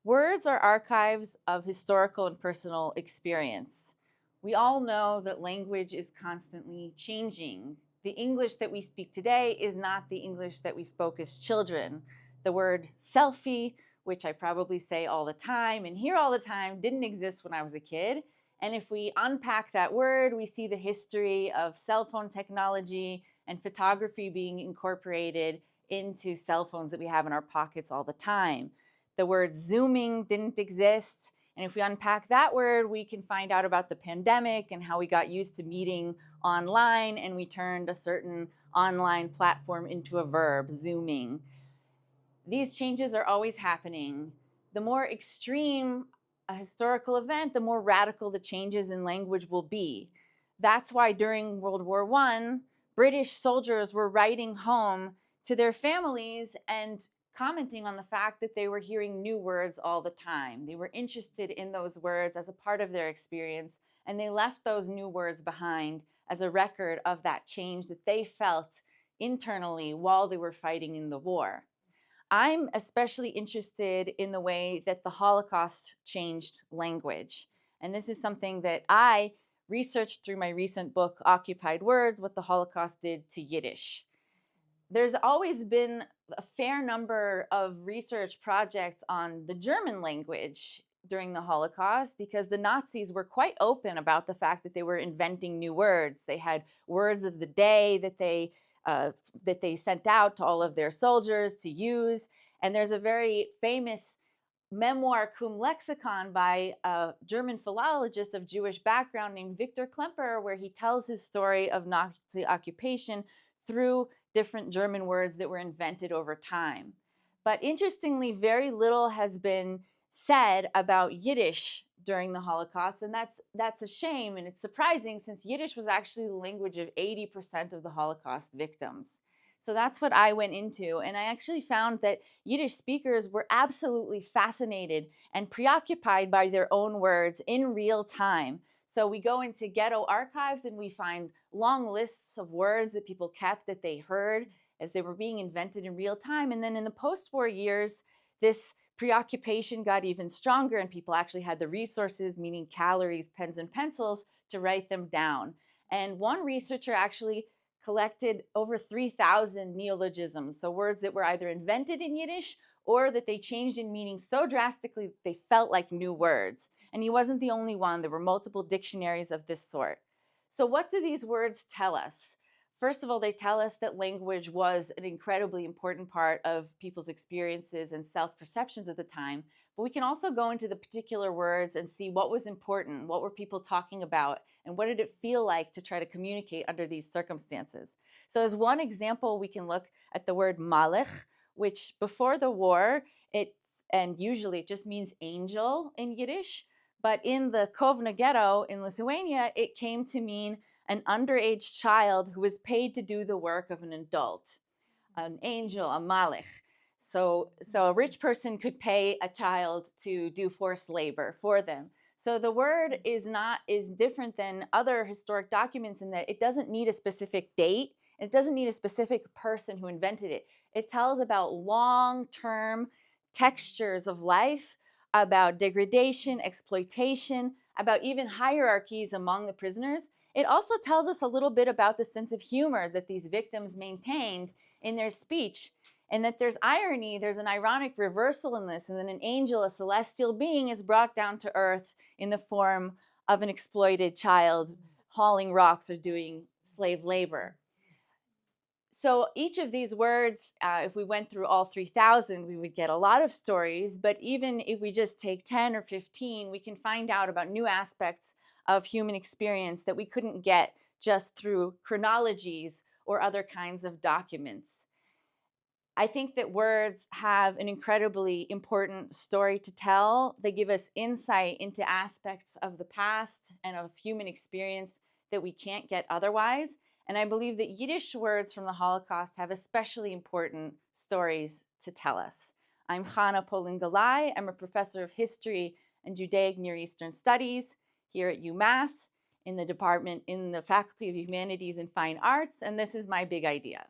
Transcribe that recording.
Words are archives of historical and personal experience. We all know that language is constantly changing. The English that we speak today is not the English that we spoke as children. The word selfie, which I probably say all the time and hear all the time, didn't exist when I was a kid. And if we unpack that word, we see the history of cell phone technology and photography being incorporated into cell phones that we have in our pockets all the time. The word Zooming didn't exist. And if we unpack that word, we can find out about the pandemic and how we got used to meeting online and we turned a certain online platform into a verb, Zooming. These changes are always happening. The more extreme a historical event, the more radical the changes in language will be. That's why during World War I, British soldiers were writing home to their families and commenting on the fact that they were hearing new words all the time. They were interested in those words as a part of their experience, and they left those new words behind as a record of that change that they felt internally while they were fighting in the war. I'm especially interested in the way that the Holocaust changed language. And this is something that I researched through my recent book, Occupied Words, What the Holocaust Did to Yiddish. There's always been a fair number of research projects on the German language during the Holocaust because the Nazis were quite open about the fact that they were inventing new words. They had words of the day that they sent out to all of their soldiers to use. And there's a very famous memoir cum lexicon by a German philologist of Jewish background named Victor Klemperer, where he tells his story of Nazi occupation through different German words that were invented over time. But interestingly, very little has been said about Yiddish during the Holocaust, and that's a shame, and it's surprising since Yiddish was actually the language of 80% of the Holocaust victims. So that's what I went into, and I actually found that Yiddish speakers were absolutely fascinated and preoccupied by their own words in real time. So we go into ghetto archives and we find long lists of words that people kept that they heard as they were being invented in real time. And then in the post-war years, this preoccupation got even stronger and people actually had the resources, meaning calories, pens, and pencils, to write them down. And one researcher actually collected over 3,000 neologisms, so words that were either invented in Yiddish or that they changed in meaning so drastically that they felt like new words. And he wasn't the only one. There were multiple dictionaries of this sort. So what do these words tell us? First of all, they tell us that language was an incredibly important part of people's experiences and self-perceptions at the time. But we can also go into the particular words and see what was important, what were people talking about, and what did it feel like to try to communicate under these circumstances. So as one example, we can look at the word malach, which before the war, and usually it just means angel in Yiddish. But in the Kovna ghetto in Lithuania, it came to mean an underage child who was paid to do the work of an adult, an angel, a malach. So a rich person could pay a child to do forced labor for them. So the word is different than other historic documents in that it doesn't need a specific date. It doesn't need a specific person who invented it. It tells about long-term textures of life, about degradation, exploitation, about even hierarchies among the prisoners. It also tells us a little bit about the sense of humor that these victims maintained in their speech, and that there's irony, there's an ironic reversal in this, and then an angel, a celestial being, is brought down to earth in the form of an exploited child hauling rocks or doing slave labor. So each of these words, if we went through all 3,000, we would get a lot of stories. But even if we just take 10 or 15, we can find out about new aspects of human experience that we couldn't get just through chronologies or other kinds of documents. I think that words have an incredibly important story to tell. They give us insight into aspects of the past and of human experience that we can't get otherwise. And I believe that Yiddish words from the Holocaust have especially important stories to tell us. I'm Chana Pollin-Galay. I'm a professor of history and Judaic Near Eastern Studies here at UMass in the Faculty of Humanities and Fine Arts, and this is my big idea.